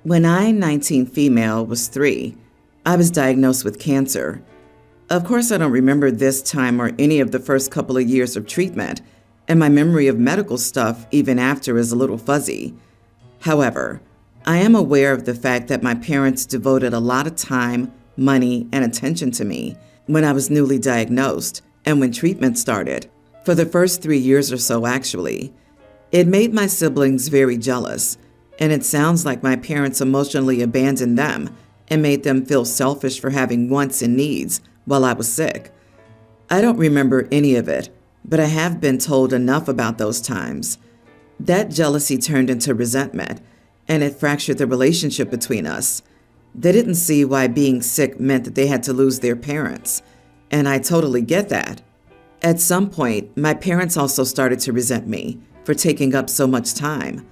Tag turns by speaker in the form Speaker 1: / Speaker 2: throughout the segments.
Speaker 1: When I, 19 female, was 3, I was diagnosed with cancer. Of course, I don't remember this time or any of the first couple of years of treatment, and my memory of medical stuff even after is a little fuzzy. However, I am aware of the fact that my parents devoted a lot of time, money, and attention to me when I was newly diagnosed and when treatment started, for the first 3 years or so actually. It made my siblings very jealous, and it sounds like my parents emotionally abandoned them and made them feel selfish for having wants and needs while I was sick. I don't remember any of it, but I have been told enough about those times. That jealousy turned into resentment, and it fractured the relationship between us. They didn't see why being sick meant that they had to lose their parents, and I totally get that. At some point, my parents also started to resent me for taking up so much time.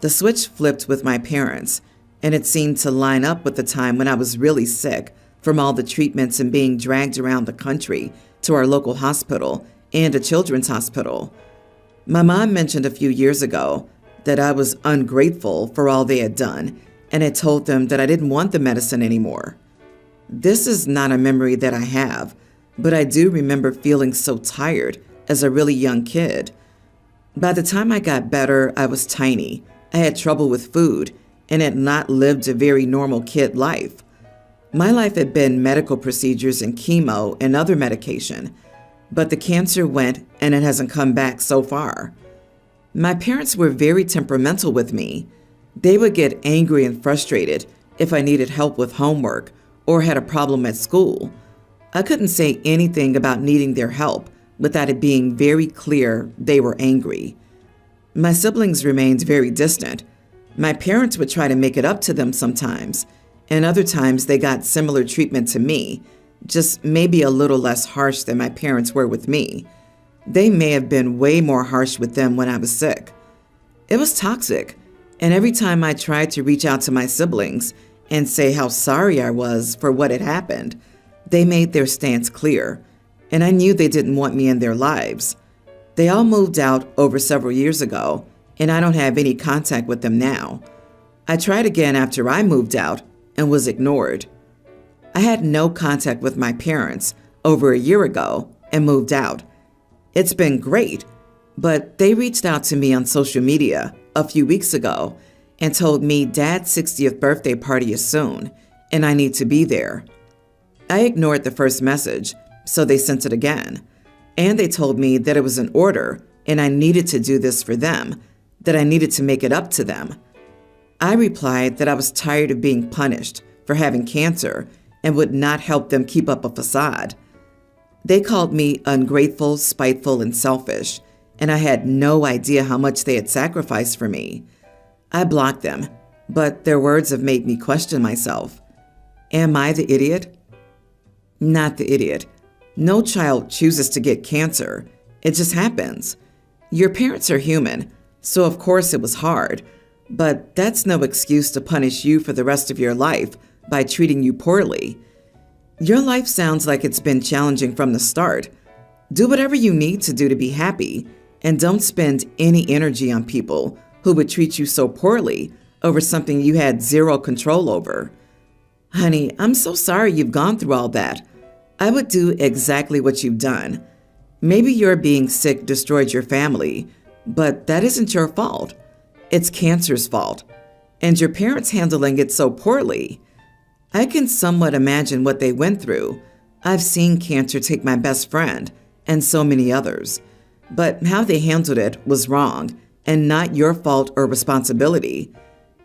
Speaker 1: The switch flipped with my parents, and it seemed to line up with the time when I was really sick from all the treatments and being dragged around the country to our local hospital and a children's hospital. My mom mentioned a few years ago that I was ungrateful for all they had done and had told them that I didn't want the medicine anymore. This is not a memory that I have, but I do remember feeling so tired as a really young kid. By the time I got better, I was tiny. I had trouble with food and had not lived a very normal kid life. My life had been medical procedures and chemo and other medication, but the cancer went and it hasn't come back so far. My parents were very temperamental with me. They would get angry and frustrated if I needed help with homework or had a problem at school. I couldn't say anything about needing their help without it being very clear they were angry. My siblings remained very distant. My parents would try to make it up to them sometimes, and other times they got similar treatment to me, just maybe a little less harsh than my parents were with me. They may have been way more harsh with them when I was sick. It was toxic, and every time I tried to reach out to my siblings and say how sorry I was for what had happened, they made their stance clear, and I knew they didn't want me in their lives. They all moved out over several years ago, and I don't have any contact with them now. I tried again after I moved out and was ignored. I had no contact with my parents over a year ago and moved out. It's been great, but they reached out to me on social media a few weeks ago and told me Dad's 60th birthday party is soon, and I need to be there. I ignored the first message, so they sent it again. And they told me that it was an order and I needed to do this for them, that I needed to make it up to them. I replied that I was tired of being punished for having cancer and would not help them keep up a facade. They called me ungrateful, spiteful, and selfish, and I had no idea how much they had sacrificed for me. I blocked them, but their words have made me question myself. Am I the idiot? Not the idiot. No child chooses to get cancer. It just happens. Your parents are human, so of course it was hard, but that's no excuse to punish you for the rest of your life by treating you poorly. Your life sounds like it's been challenging from the start. Do whatever you need to do to be happy, and don't spend any energy on people who would treat you so poorly over something you had zero control over. Honey, I'm so sorry you've gone through all that. I would do exactly what you've done. Maybe your being sick destroyed your family, but that isn't your fault. It's cancer's fault, and your parents handling it so poorly. I can somewhat imagine what they went through. I've seen cancer take my best friend and so many others, but how they handled it was wrong and not your fault or responsibility.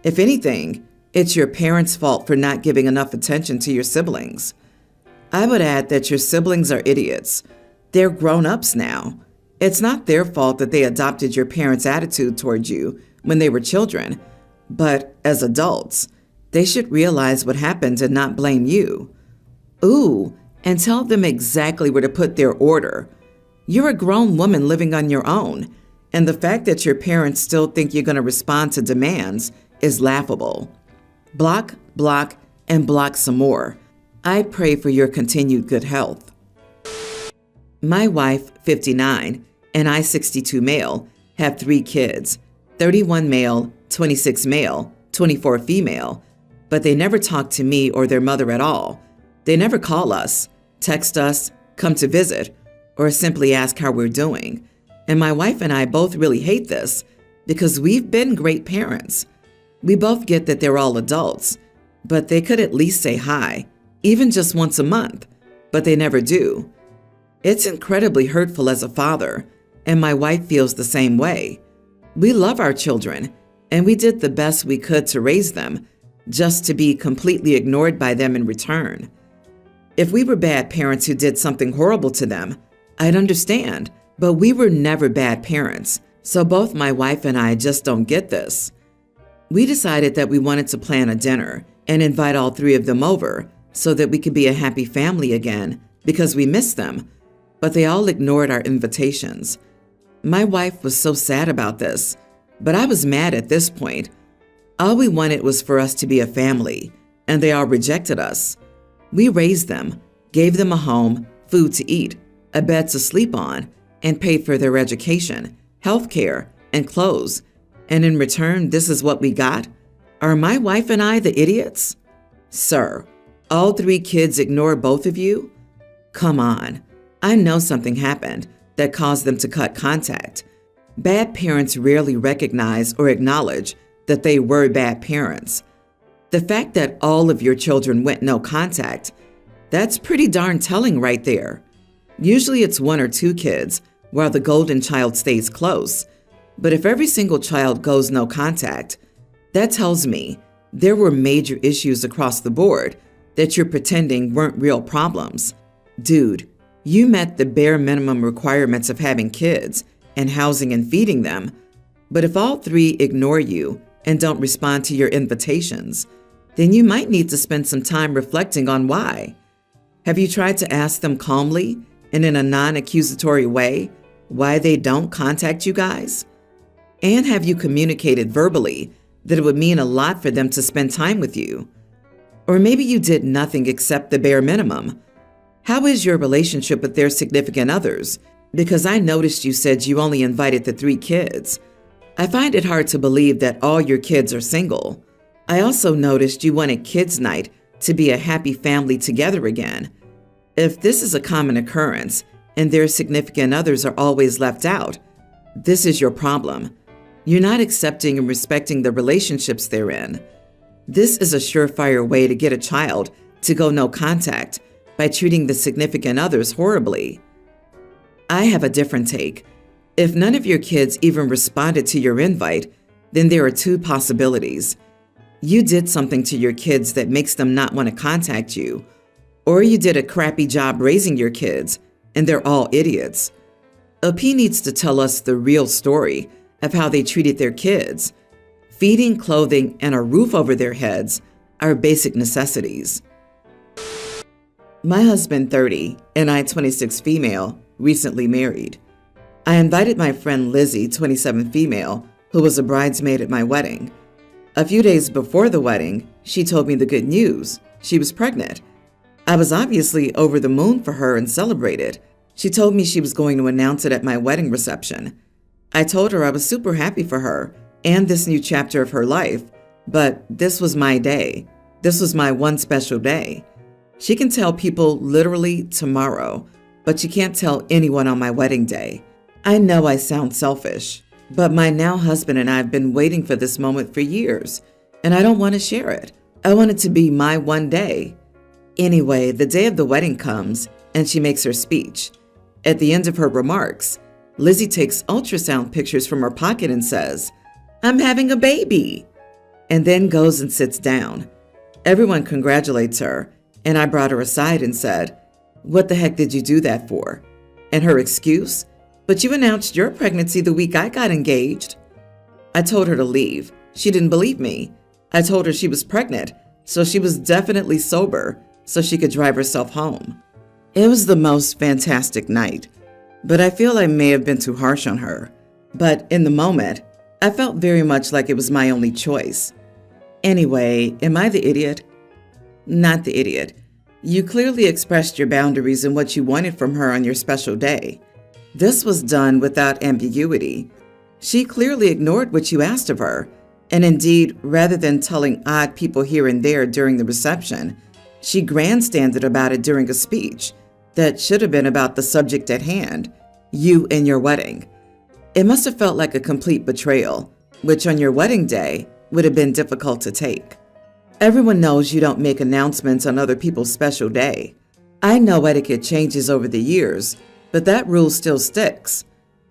Speaker 1: If anything, it's your parents' fault for not giving enough attention to your siblings. I would add that your siblings are idiots. They're grown-ups now. It's not their fault that they adopted your parents' attitude toward you when they were children, but as adults, they should realize what happened and not blame you. Ooh, and tell them exactly where to put their order. You're a grown woman living on your own, and the fact that your parents still think you're going to respond to demands is laughable. Block, block, and block some more. I pray for your continued good health. My wife, 59, and I, 62 male, have 3 kids, 31 male, 26 male, 24 female, but they never talk to me or their mother at all. They never call us, text us, come to visit, or simply ask how we're doing. And my wife and I both really hate this because we've been great parents. We both get that they're all adults, but they could at least say hi, even just once a month, but they never do. It's incredibly hurtful as a father, and my wife feels the same way. We love our children, and we did the best we could to raise them, just to be completely ignored by them in return. If we were bad parents who did something horrible to them, I'd understand, but we were never bad parents, so both my wife and I just don't get this. We decided that we wanted to plan a dinner and invite all three of them over so that we could be a happy family again because we missed them, but they all ignored our invitations. My wife was so sad about this, but I was mad at this point. All we wanted was for us to be a family, and they all rejected us. We raised them, gave them a home, food to eat, a bed to sleep on, and paid for their education, health care, and clothes. And in return, this is what we got? Are my wife and I the idiots? Sir, all three kids ignore both of you? Come on. I know something happened that caused them to cut contact. Bad parents rarely recognize or acknowledge that they were bad parents. The fact that all of your children went no contact, that's pretty darn telling right there. Usually it's one or two kids, while the golden child stays close. But if every single child goes no contact, that tells me there were major issues across the board that you're pretending weren't real problems. Dude, you met the bare minimum requirements of having kids and housing and feeding them. But if all three ignore you and don't respond to your invitations, then you might need to spend some time reflecting on why. Have you tried to ask them calmly and in a non-accusatory way why they don't contact you guys? And have you communicated verbally that it would mean a lot for them to spend time with you? Or maybe you did nothing except the bare minimum. How is your relationship with their significant others? Because I noticed you said you only invited the 3 kids. I find it hard to believe that all your kids are single. I also noticed you wanted kids' night to be a happy family together again. If this is a common occurrence and their significant others are always left out, this is your problem. You're not accepting and respecting the relationships they're in. This is a surefire way to get a child to go no contact by treating the significant others horribly. I have a different take. If none of your kids even responded to your invite, then there are 2 possibilities. You did something to your kids that makes them not want to contact you, or you did a crappy job raising your kids, and they're all idiots. OP needs to tell us the real story of how they treated their kids. Feeding, clothing, and a roof over their heads are basic necessities. My husband, 30, and I, 26 female, recently married. I invited my friend Lizzie, 27 female, who was a bridesmaid at my wedding. A few days before the wedding, she told me the good news. She was pregnant. I was obviously over the moon for her and celebrated. She told me she was going to announce it at my wedding reception. I told her I was super happy for her and this new chapter of her life, but this was my day. This was my one special day. She can tell people literally tomorrow, but she can't tell anyone on my wedding day. I know I sound selfish, but my now husband and I have been waiting for this moment for years, and I don't want to share it. I want it to be my one day. Anyway, the day of the wedding comes, and she makes her speech. At the end of her remarks, Lizzie takes ultrasound pictures from her pocket and says, "I'm having a baby," and then goes and sits down. Everyone congratulates her, and I brought her aside and said, "What the heck did you do that for?" And her excuse, "But you announced your pregnancy the week I got engaged." I told her to leave. She didn't believe me. I told her she was pregnant, so she was definitely sober, so she could drive herself home. It was the most fantastic night, but I feel I may have been too harsh on her. But in the moment, I felt very much like it was my only choice. Anyway, am I the idiot? Not the idiot. You clearly expressed your boundaries and what you wanted from her on your special day. This was done without ambiguity. She clearly ignored what you asked of her, And indeed, rather than telling odd people here and there during the reception, she grandstanded about it during a speech that should have been about the subject at hand, you and your wedding. It must have felt like a complete betrayal, which on your wedding day would have been difficult to take. Everyone knows you don't make announcements on other people's special day. I know etiquette changes over the years, but that rule still sticks.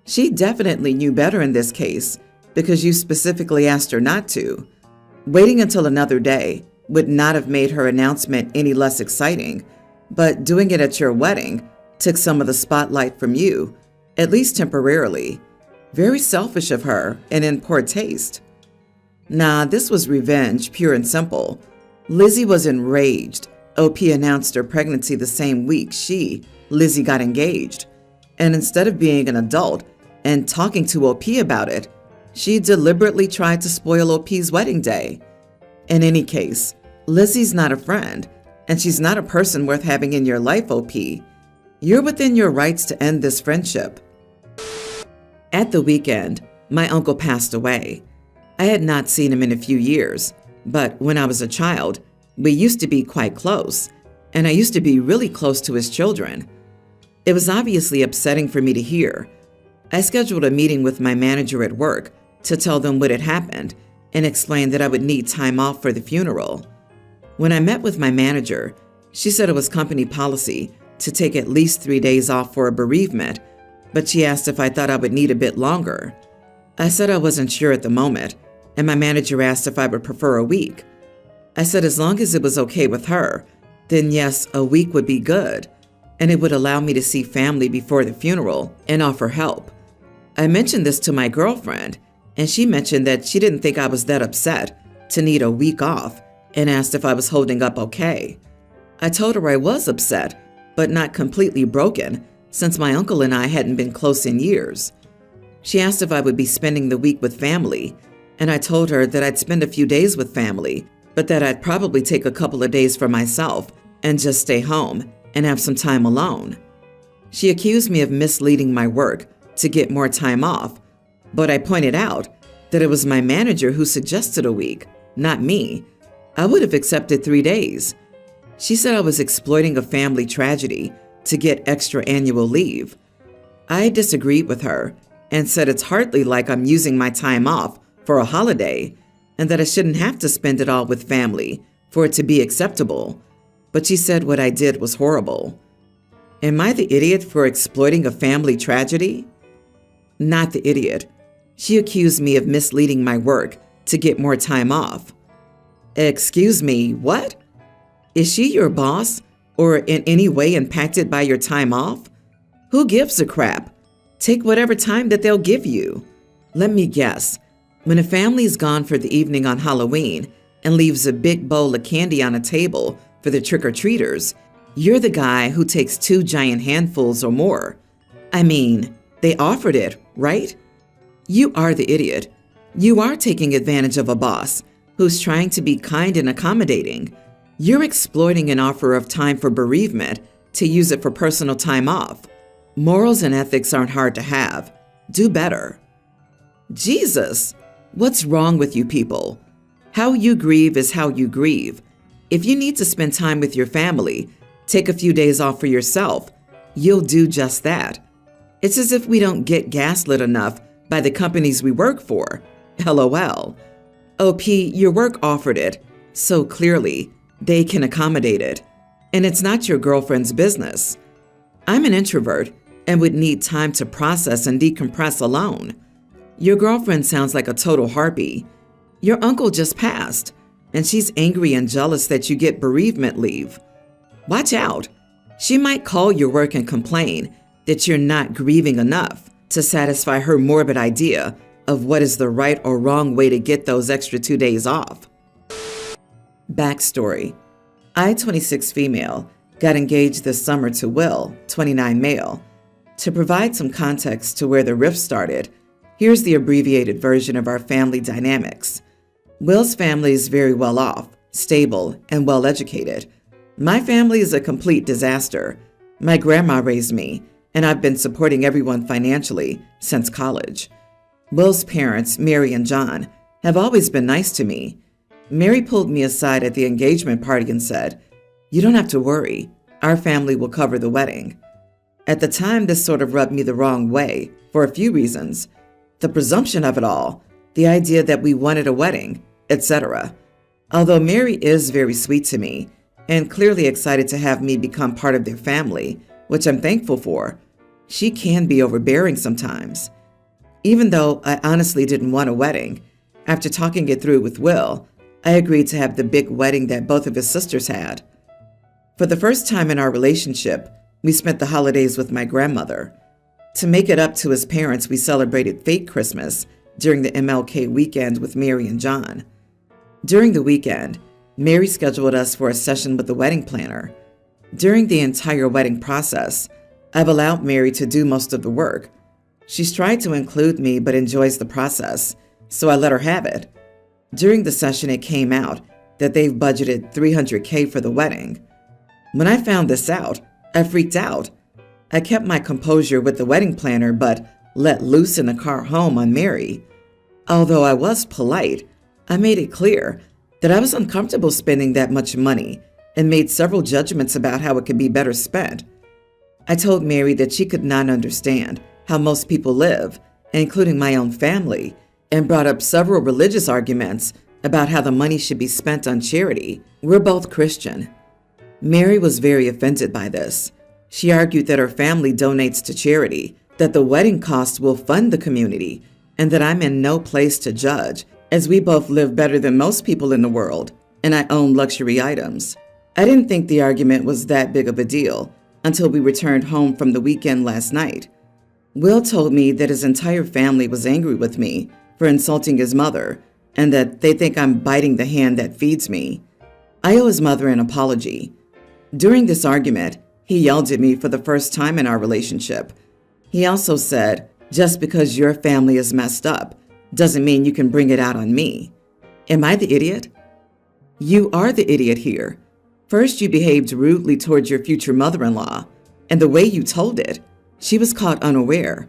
Speaker 1: She definitely knew better in this case because you specifically asked her not to. Waiting until another day would not have made her announcement any less exciting, but doing it at your wedding took some of the spotlight from you, at least temporarily. Very selfish of her and in poor taste. Nah, this was revenge, pure and simple. Lizzie was enraged. OP announced her pregnancy the same week Lizzie, got engaged. And instead of being an adult and talking to OP about it, she deliberately tried to spoil OP's wedding day. In any case, Lizzie's not a friend, and she's not a person worth having in your life, OP. You're within your rights to end this friendship. At the weekend, my uncle passed away. I had not seen him in a few years, but when I was a child, we used to be quite close, and I used to be really close to his children. It was obviously upsetting for me to hear. I scheduled a meeting with my manager at work to tell them what had happened and explain that I would need time off for the funeral. When I met with my manager, she said it was company policy to take at least 3 days off for a bereavement, but she asked if I thought I would need a bit longer. I said I wasn't sure at the moment, and my manager asked if I would prefer a week. I said as long as it was okay with her, then yes, a week would be good, and it would allow me to see family before the funeral and offer help. I mentioned this to my girlfriend, and she mentioned that she didn't think I was that upset to need a week off and asked if I was holding up okay. I told her I was upset, but not completely broken, since my uncle and I hadn't been close in years. She asked if I would be spending the week with family, and I told her that I'd spend a few days with family, but that I'd probably take a couple of days for myself and just stay home and have some time alone. She accused me of misleading my work to get more time off, but I pointed out that it was my manager who suggested a week, not me. I would have accepted 3 days. She said I was exploiting a family tragedy to get extra annual leave. I disagreed with her and said it's hardly like I'm using my time off for a holiday and that I shouldn't have to spend it all with family for it to be acceptable. But she said what I did was horrible. Am I the idiot for exploiting a family tragedy? Not the idiot. She accused me of misleading my work to get more time off. Excuse me, what? Is she your boss or in any way impacted by your time off? Who gives a crap? Take whatever time that they'll give you. Let me guess. When a family's gone for the evening on Halloween and leaves a big bowl of candy on a table for the trick-or-treaters, you're the guy who takes 2 giant handfuls or more. I mean, they offered it, right? You are the idiot. You are taking advantage of a boss who's trying to be kind and accommodating. You're exploiting an offer of time for bereavement to use it for personal time off. Morals and ethics aren't hard to have. Do better. Jesus, what's wrong with you people? How you grieve is how you grieve. If you need to spend time with your family, take a few days off for yourself, you'll do just that. It's as if we don't get gaslit enough by the companies we work for. LOL. OP, your work offered it, so clearly they can accommodate it. And it's not your girlfriend's business. I'm an introvert and would need time to process and decompress alone. Your girlfriend sounds like a total harpy. Your uncle just passed, and she's angry and jealous that you get bereavement leave. Watch out. She might call your work and complain that you're not grieving enough to satisfy her morbid idea of what is the right or wrong way to get those extra 2 days off. Backstory. I, 26 female, got engaged this summer to Will, 29 male. To provide some context to where the rift started, here's the abbreviated version of our family dynamics. Will's family is very well off, stable, and well educated. My family is a complete disaster. My grandma raised me, and I've been supporting everyone financially since college. Will's parents, Mary and John, have always been nice to me. Mary pulled me aside at the engagement party and said, "You don't have to worry. Our family will cover the wedding." At the time, this sort of rubbed me the wrong way for a few reasons. The presumption of it all, the idea that we wanted a wedding, etc. Although Mary is very sweet to me and clearly excited to have me become part of their family, which I'm thankful for, she can be overbearing sometimes. Even though I honestly didn't want a wedding, after talking it through with Will, I agreed to have the big wedding that both of his sisters had. For the first time in our relationship, we spent the holidays with my grandmother. To make it up to his parents, we celebrated fake Christmas during the MLK weekend with Mary and John. During the weekend, Mary scheduled us for a session with the wedding planner. During the entire wedding process, I've allowed Mary to do most of the work. She's tried to include me but enjoys the process, so I let her have it. During the session, it came out that they've budgeted $300K for the wedding. When I found this out, I freaked out. I kept my composure with the wedding planner but let loose in the car home on Mary. Although I was polite, I made it clear that I was uncomfortable spending that much money and made several judgments about how it could be better spent. I told Mary that she could not understand how most people live, including my own family, and brought up several religious arguments about how the money should be spent on charity. We're both Christian. Mary was very offended by this. She argued that her family donates to charity, that the wedding costs will fund the community, and that I'm in no place to judge, as we both live better than most people in the world, and I own luxury items. I didn't think the argument was that big of a deal until we returned home from the weekend last night. Will told me that his entire family was angry with me for insulting his mother, and that they think I'm biting the hand that feeds me. I owe his mother an apology. During this argument, he yelled at me for the first time in our relationship. He also said, "Just because your family is messed up doesn't mean you can bring it out on me." Am I the idiot? You are the idiot here. First, you behaved rudely towards your future mother-in-law, and the way you told it, she was caught unaware.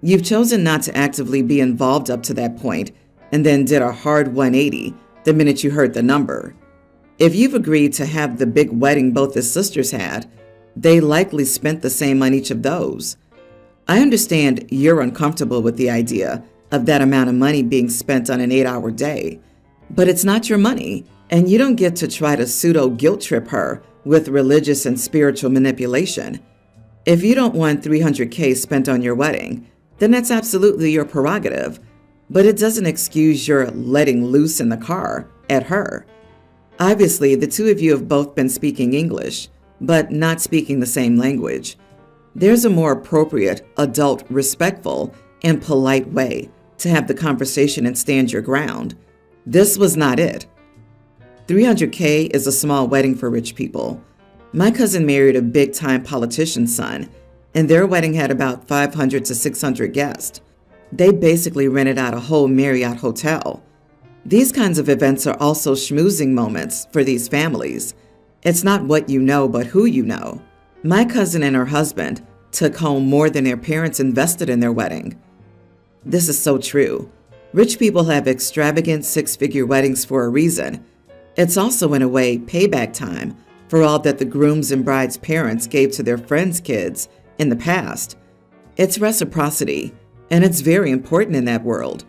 Speaker 1: You've chosen not to actively be involved up to that point, and then did a hard 180 the minute you heard the number. If you've agreed to have the big wedding both his sisters had, they likely spent the same on each of those. I understand you're uncomfortable with the idea of that amount of money being spent on an 8-hour day, but it's not your money, and you don't get to try to pseudo-guilt trip her with religious and spiritual manipulation. If you don't want $300K spent on your wedding, then that's absolutely your prerogative, but it doesn't excuse your letting loose in the car at her. Obviously, the two of you have both been speaking English, but not speaking the same language. There's a more appropriate, adult, respectful, and polite way to have the conversation and stand your ground. This was not it. $300K is a small wedding for rich people. My cousin married a big-time politician's son, and their wedding had about 500 to 600 guests. They basically rented out a whole Marriott hotel. These kinds of events are also schmoozing moments for these families. It's not what you know, but who you know. My cousin and her husband took home more than their parents invested in their wedding. This is so true. Rich people have extravagant six-figure weddings for a reason. It's also, in a way, payback time for all that the groom's and bride's parents gave to their friends' kids in the past. It's reciprocity, and it's very important in that world.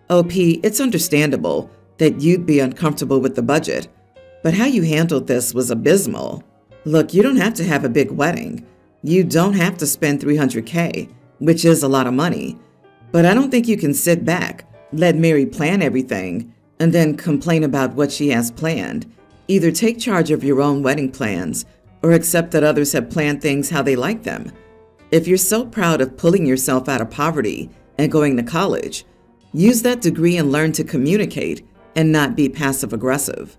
Speaker 1: OP, it's understandable that you'd be uncomfortable with the budget, but how you handled this was abysmal. Look, you don't have to have a big wedding. You don't have to spend $300K, which is a lot of money. But I don't think you can sit back, let Mary plan everything, and then complain about what she has planned. Either take charge of your own wedding plans or accept that others have planned things how they like them. If you're so proud of pulling yourself out of poverty and going to college, use that degree and learn to communicate and not be passive-aggressive.